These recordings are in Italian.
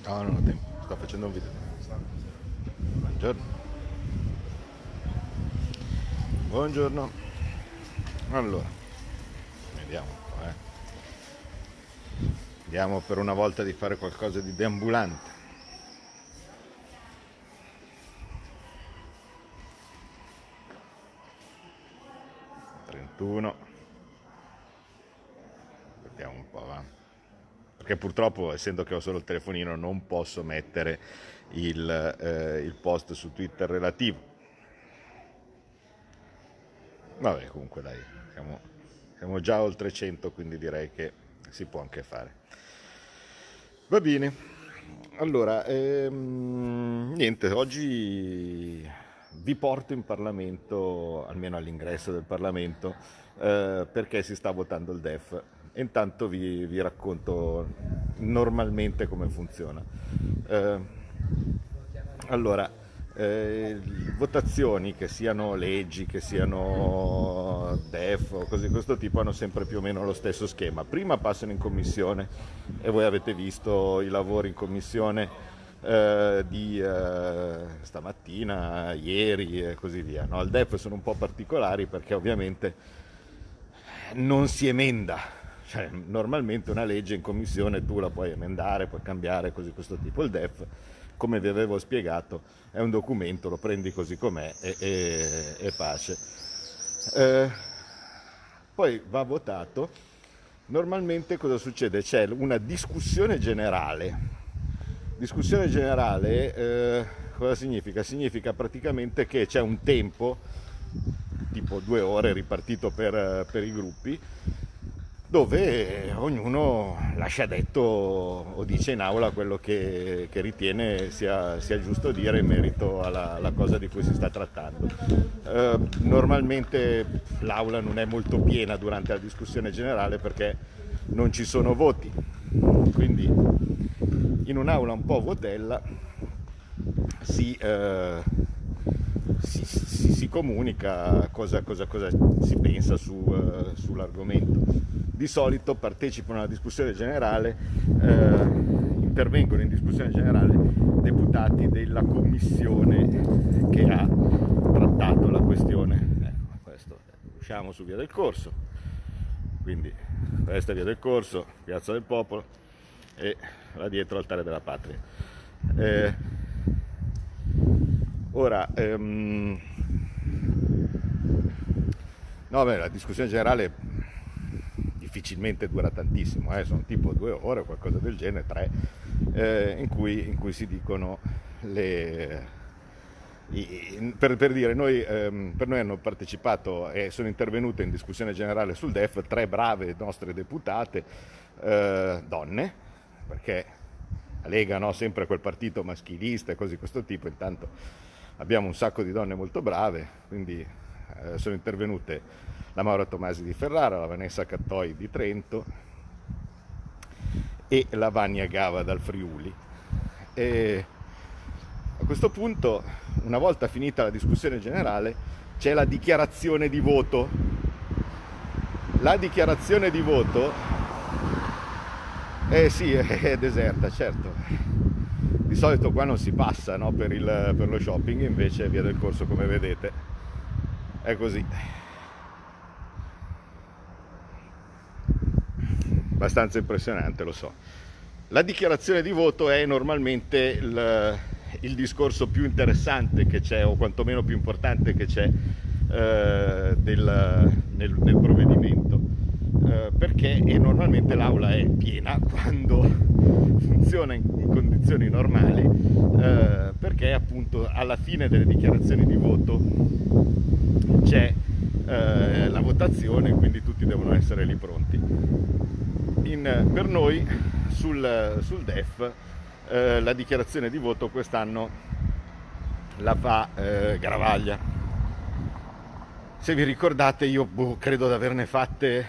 No, non ho tempo, sto facendo un video. Buongiorno. Buongiorno. Allora, vediamo un po', Vediamo per una volta di fare qualcosa di deambulante. 31. Vediamo un po', va. Perché purtroppo, essendo che ho solo il telefonino, non posso mettere il post su Twitter relativo. Vabbè, comunque dai, siamo già oltre 100, quindi direi che si può anche fare. Va bene, allora, niente, oggi vi porto in Parlamento, almeno all'ingresso del Parlamento, perché si sta votando il DEF. E intanto vi racconto normalmente come funziona. Eh, allora, votazioni, che siano leggi, che siano DEF o cose di questo tipo, hanno sempre più o meno lo stesso schema. Prima passano in commissione e voi avete visto i lavori in commissione di stamattina, ieri e così via. No? Il DEF sono un po' particolari perché ovviamente non si emenda. Cioè, normalmente una legge in commissione tu la puoi emendare, puoi cambiare, così questo tipo. Il DEF, come vi avevo spiegato, è un documento, lo prendi così com'è e pace. Eh, Poi va votato. Normalmente cosa succede? C'è una discussione generale. Discussione generale cosa significa? Significa praticamente che c'è un tempo, tipo 2 ore ripartito per i gruppi, dove ognuno lascia detto o dice in aula quello che ritiene sia giusto dire in merito alla cosa di cui si sta trattando. Normalmente l'aula non è molto piena durante la discussione generale perché non ci sono voti, quindi in un'aula un po' vuotella si comunica cosa si pensa sull'argomento. Di solito partecipano alla discussione generale, intervengono in discussione generale deputati della commissione che ha trattato la questione. Ecco, questo, usciamo su Via del Corso, quindi questa è Via del Corso, Piazza del Popolo e là dietro Altare della Patria. Ora, no, beh, la discussione generale difficilmente dura tantissimo, sono tipo 2 ore o qualcosa del genere, 3, in cui si dicono per dire, per noi hanno partecipato e sono intervenute in discussione generale sul DEF 3 brave nostre deputate, donne, perché la Lega, no, sempre quel partito maschilista e cose di questo tipo. Intanto abbiamo un sacco di donne molto brave, quindi sono intervenute la Maura Tomasi di Ferrara, la Vanessa Cattoi di Trento e la Vania Gava dal Friuli. E a questo punto, una volta finita la discussione generale, c'è la dichiarazione di voto. La dichiarazione di voto, sì, è deserta, certo. Di solito qua non si passa, no, per lo shopping, invece Via del Corso, come vedete, è così. Abbastanza impressionante, lo so. La dichiarazione di voto è normalmente il discorso più interessante che c'è, o quantomeno più importante che c'è nel provvedimento, perché normalmente l'aula è piena quando funziona in condizioni normali, perché appunto alla fine delle dichiarazioni di voto c'è la votazione, quindi tutti devono essere lì pronti. Per noi sul DEF la dichiarazione di voto quest'anno la fa Garavaglia. Se vi ricordate, io credo di averne fatte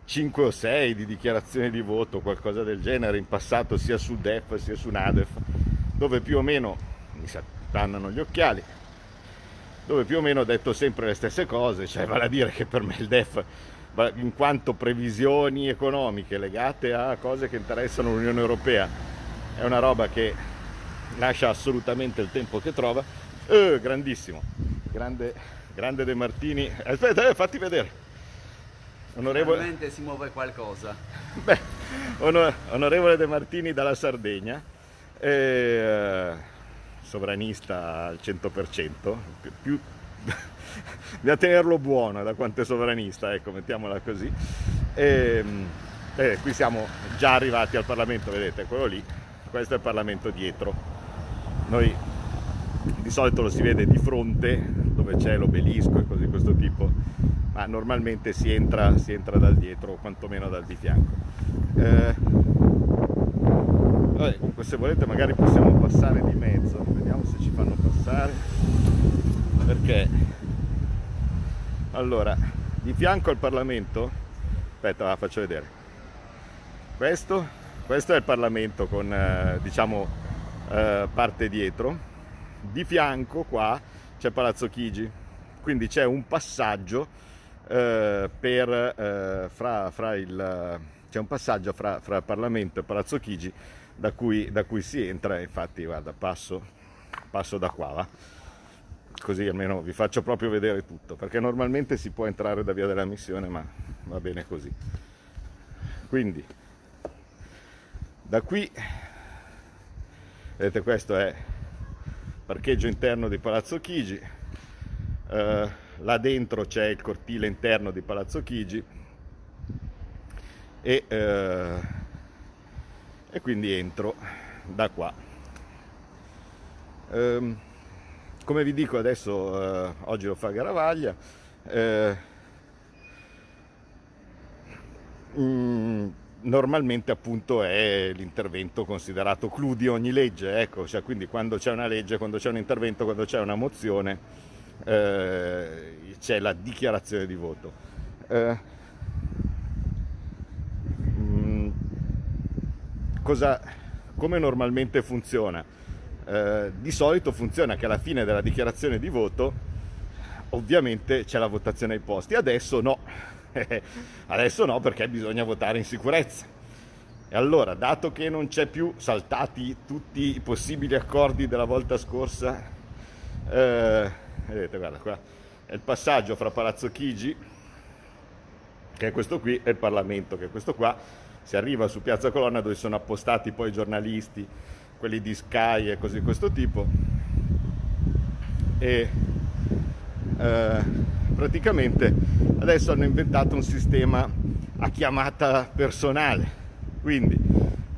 5 o 6 di dichiarazioni di voto, qualcosa del genere, in passato, sia su DEF sia su NADEF, dove più o meno mi si appannano gli occhiali, dove più o meno ho detto sempre le stesse cose, cioè vale a dire che per me il DEF, in quanto previsioni economiche legate a cose che interessano l'Unione Europea, è una roba che lascia assolutamente il tempo che trova. Grandissimo, grande De Martini. Aspetta, fatti vedere. Onorevole... Finalmente si muove qualcosa. Beh, onorevole De Martini dalla Sardegna, sovranista al 100%, più da tenerlo buono da quanto è sovranista, ecco, mettiamola così. Qui siamo già arrivati al Parlamento, vedete, quello lì, questo è il Parlamento dietro. Noi di solito lo si vede di fronte, dove c'è l'obelisco e cose di questo tipo, ma normalmente si entra dal dietro, o quantomeno dal di fianco. Comunque, se volete magari possiamo passare di mezzo, vediamo se ci fanno passare, perché allora, di fianco al Parlamento, aspetta, la faccio vedere, questo è il Parlamento con diciamo parte dietro, di fianco qua c'è Palazzo Chigi, quindi c'è un passaggio c'è un passaggio fra Parlamento e Palazzo Chigi da cui si entra. Infatti guarda, passo da qua, va? Così almeno vi faccio proprio vedere tutto, perché normalmente si può entrare da via della Missione, ma va bene così. Quindi da qui, vedete, questo è parcheggio interno di Palazzo Chigi, là dentro c'è il cortile interno di Palazzo Chigi e quindi entro da qua. Come vi dico adesso, oggi lo fa Garavaglia, normalmente appunto è l'intervento considerato clou di ogni legge, ecco, cioè, quindi quando c'è una legge, quando c'è un intervento, quando c'è una mozione, c'è la dichiarazione di voto. Come normalmente funziona? Di solito funziona che alla fine della dichiarazione di voto ovviamente c'è la votazione ai posti. Adesso no, adesso no, perché bisogna votare in sicurezza. E allora, dato che non c'è più, saltati tutti i possibili accordi della volta scorsa, vedete, guarda qua è il passaggio fra Palazzo Chigi, che è questo qui, e il Parlamento, che è questo qua. Si arriva su Piazza Colonna, dove sono appostati poi i giornalisti, quelli di Sky e cose di questo tipo, e praticamente adesso hanno inventato un sistema a chiamata personale, quindi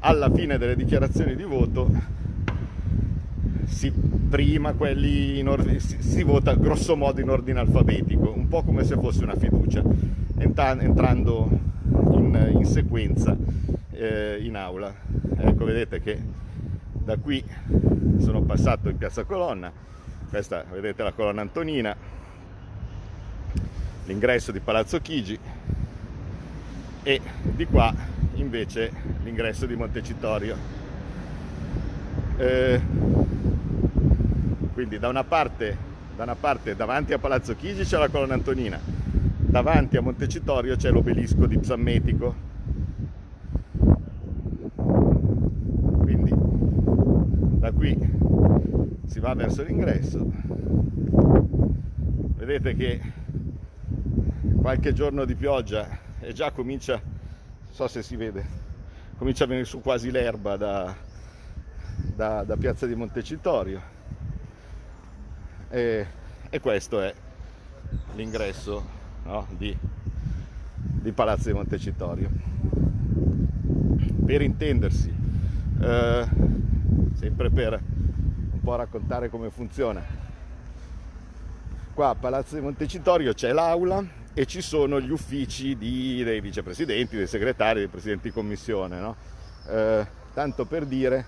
alla fine delle dichiarazioni di voto si vota grosso modo in ordine alfabetico, un po' come se fosse una fiducia, entrando in sequenza in aula. Ecco, vedete che da qui sono passato in Piazza Colonna, questa vedete la colonna Antonina, l'ingresso di Palazzo Chigi, e di qua invece l'ingresso di Montecitorio. Quindi da una parte davanti a Palazzo Chigi c'è la colonna Antonina, davanti a Montecitorio c'è l'obelisco di Psammetico. Quindi da qui si va verso l'ingresso. Vedete che qualche giorno di pioggia e già comincia, non so se si vede, comincia a venire su quasi l'erba da Piazza di Montecitorio, e questo è l'ingresso, no, di Palazzo di Montecitorio. Per intendersi, sempre per un po' raccontare come funziona, qua a Palazzo di Montecitorio c'è l'aula e ci sono gli uffici dei vicepresidenti, dei segretari, dei presidenti di commissione, no? Tanto per dire,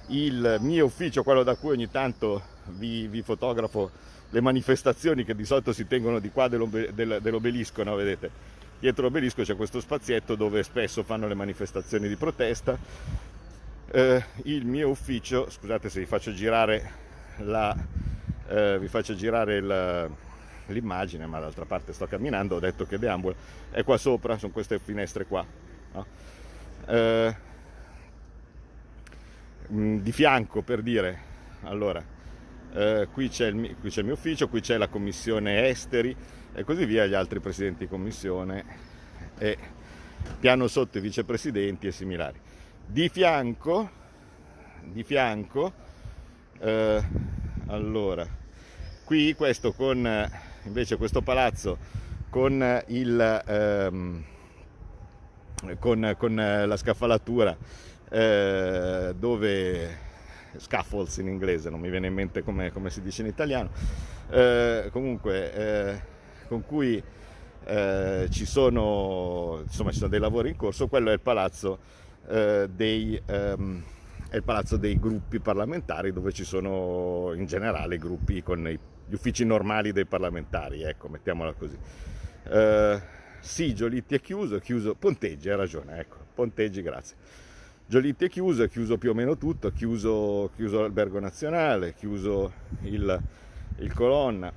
il mio ufficio, quello da cui ogni tanto vi fotografo le manifestazioni che di solito si tengono di qua dell'obelisco, no? Vedete, dietro l'obelisco c'è questo spazietto dove spesso fanno le manifestazioni di protesta. Il mio ufficio, scusate se vi faccio girare l'immagine, ma d'altra parte sto camminando, ho detto che deambulo, è qua sopra, sono queste finestre qua, no? di fianco, per dire, allora, qui c'è qui c'è il mio ufficio, qui c'è la commissione esteri e così via, gli altri presidenti di commissione e piano sotto i vicepresidenti e similari. Di fianco, allora, qui questo con invece questo palazzo con con la scaffalatura, dove scaffolds in inglese, non mi viene in mente come si dice in italiano, comunque con cui ci sono dei lavori in corso. Quello è il palazzo è il palazzo dei gruppi parlamentari, dove ci sono in generale i gruppi con gli uffici normali dei parlamentari, ecco, mettiamola così. Sì, Giolitti è chiuso, Ponteggi, hai ragione, ecco, Ponteggi, grazie. Giolitti è chiuso più o meno tutto, chiuso l'Albergo Nazionale, chiuso il Colonna,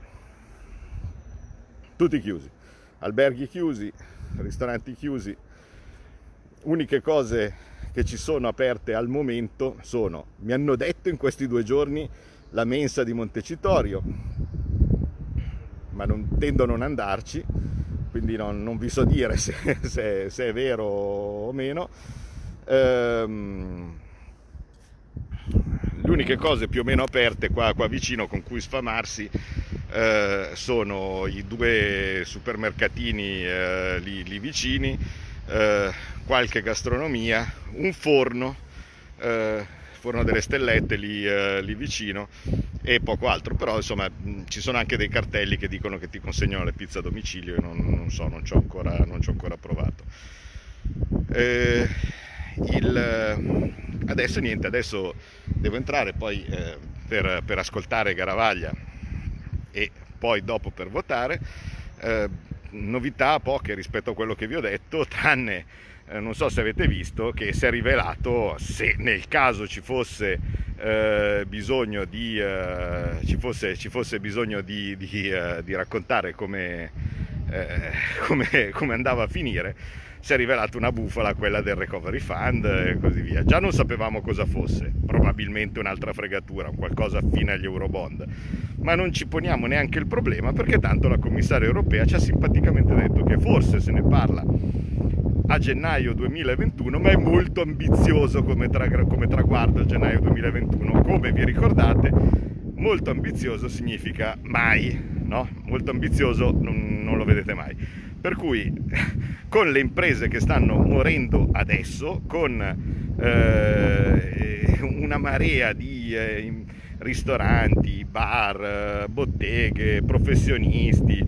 tutti chiusi, alberghi chiusi, ristoranti chiusi. Uniche cose che ci sono aperte al momento sono, mi hanno detto in questi 2 giorni, la mensa di Montecitorio, ma tendo a non andarci, quindi non vi so dire se è vero o meno. Le uniche cose più o meno aperte qua vicino con cui sfamarsi sono i 2 supermercatini lì vicini, qualche gastronomia, un forno delle stellette lì vicino e poco altro. Però insomma ci sono anche dei cartelli che dicono che ti consegnano le pizze a domicilio e non ci ho ancora provato. Adesso devo entrare poi per ascoltare Garavaglia e poi dopo per votare. Novità poche rispetto a quello che vi ho detto, tranne non so se avete visto che si è rivelato, se nel caso ci fosse bisogno di raccontare come andava a finire, si è rivelata una bufala quella del recovery fund e così via. Già non sapevamo cosa fosse, probabilmente un'altra fregatura, qualcosa affine agli eurobond, ma non ci poniamo neanche il problema, perché tanto la commissaria europea ci ha simpaticamente detto che forse se ne parla a gennaio 2021, ma è molto ambizioso come traguardo il gennaio 2021. Come vi ricordate, molto ambizioso significa mai, no? Molto ambizioso non lo vedete mai. Per cui con le imprese che stanno morendo adesso, con una marea di ristoranti, bar, botteghe, professionisti,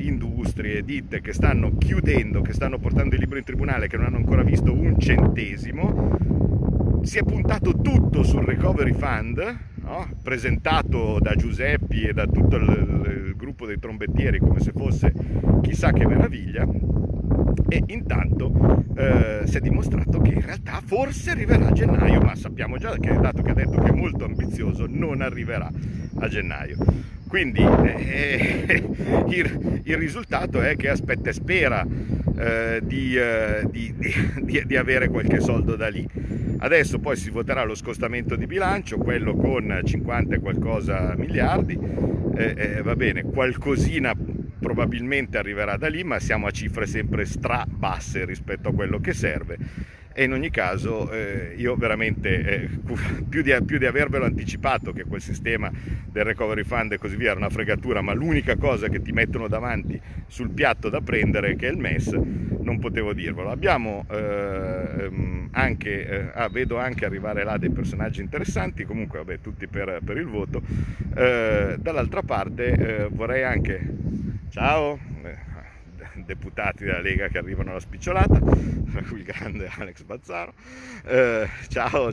industrie, ditte che stanno chiudendo, che stanno portando i libri in tribunale, che non hanno ancora visto un centesimo, si è puntato tutto sul recovery fund, no? Presentato da Giuseppi e da tutto il gruppo dei trombettieri come se fosse chissà che meraviglia, e intanto si è dimostrato che in realtà forse arriverà a gennaio, ma sappiamo già che, dato che ha detto che è molto ambizioso, non arriverà a gennaio. Quindi il risultato è che aspetta e spera di avere qualche soldo da lì. Adesso poi si voterà lo scostamento di bilancio, quello con 50 e qualcosa miliardi, va bene, qualcosina probabilmente arriverà da lì, ma siamo a cifre sempre stra basse rispetto a quello che serve. E in ogni caso io veramente, più di avervelo anticipato che quel sistema del recovery fund e così via era una fregatura, ma l'unica cosa che ti mettono davanti sul piatto da prendere, che è il MES, non potevo dirvelo. Abbiamo vedo anche arrivare là dei personaggi interessanti, comunque vabbè, tutti per il voto. Dall'altra parte vorrei anche, ciao, deputati della Lega che arrivano alla spicciolata, tra cui il grande Alex Bazzaro, ciao.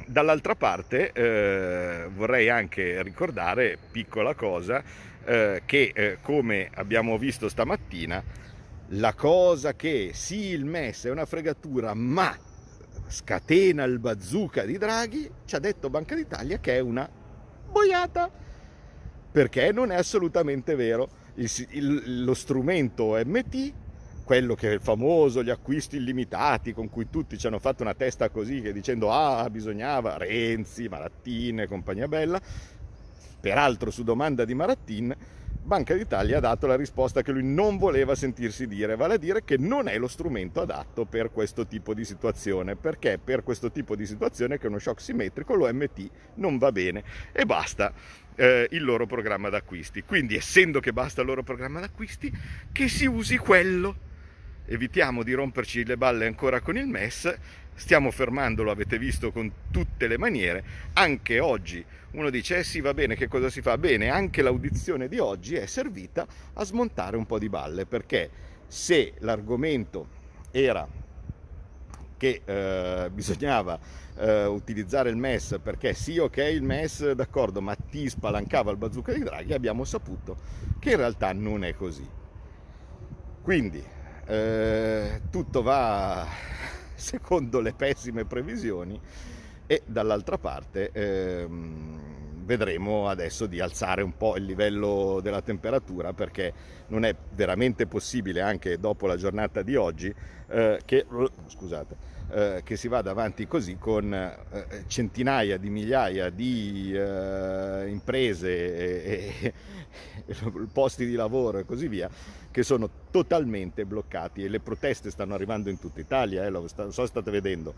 Dall'altra parte vorrei anche ricordare, piccola cosa, che come abbiamo visto stamattina, la cosa che sì, il MES è una fregatura, ma scatena il bazooka di Draghi, ci ha detto Banca d'Italia che è una boiata, perché non è assolutamente vero. Lo strumento OMT quello che è il famoso, gli acquisti illimitati con cui tutti ci hanno fatto una testa così, che dicendo bisognava, Renzi, Marattin e compagnia bella. Peraltro su domanda di Marattin, Banca d'Italia ha dato la risposta che lui non voleva sentirsi dire, vale a dire che non è lo strumento adatto per questo tipo di situazione, perché per questo tipo di situazione, che è uno shock simmetrico, l'OMT non va bene e basta il loro programma d'acquisti. Quindi, essendo che basta il loro programma d'acquisti, che si usi quello. Evitiamo di romperci le balle ancora con il MES, stiamo fermandolo, avete visto, con tutte le maniere. Anche oggi uno dice sì, va bene, che cosa si fa? Bene, anche l'audizione di oggi è servita a smontare un po' di balle, perché se l'argomento era che bisognava utilizzare il MES perché sì, ok, il MES d'accordo, ma ti spalancava il bazooka di Draghi, abbiamo saputo che in realtà non è così. Quindi tutto va secondo le pessime previsioni e dall'altra parte vedremo adesso di alzare un po' il livello della temperatura, perché non è veramente possibile, anche dopo la giornata di oggi, che si vada avanti così con centinaia di migliaia di imprese e posti di lavoro e così via che sono totalmente bloccati, e le proteste stanno arrivando in tutta Italia, lo so, state vedendo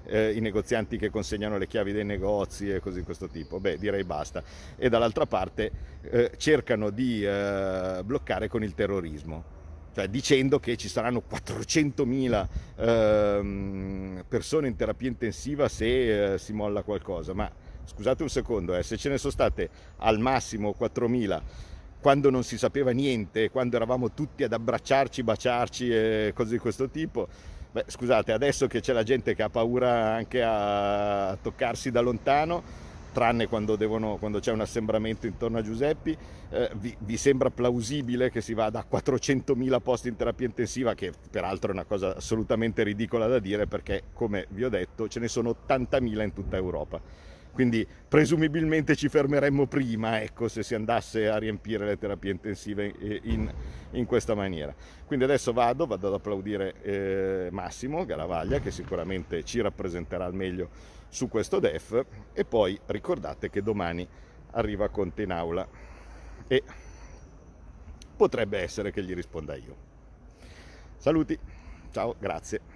i negozianti che consegnano le chiavi dei negozi e così di questo tipo. Beh, direi basta. E dall'altra parte cercano di bloccare con il terrorismo, cioè dicendo che ci saranno 400.000 persone in terapia intensiva se si molla qualcosa. Ma scusate un secondo, se ce ne sono state al massimo 4.000 quando non si sapeva niente, quando eravamo tutti ad abbracciarci, baciarci e cose di questo tipo, beh, scusate, adesso che c'è la gente che ha paura anche a toccarsi da lontano, tranne quando c'è un assembramento intorno a Giuseppi, vi sembra plausibile che si vada a 400.000 posti in terapia intensiva, che peraltro è una cosa assolutamente ridicola da dire, perché, come vi ho detto, ce ne sono 80.000 in tutta Europa. Quindi presumibilmente ci fermeremmo prima, ecco, se si andasse a riempire le terapie intensive in questa maniera. Quindi adesso vado ad applaudire Massimo Garavaglia, che sicuramente ci rappresenterà al meglio su questo DEF, e poi ricordate che domani arriva Conte in aula e potrebbe essere che gli risponda io. Saluti, ciao, grazie.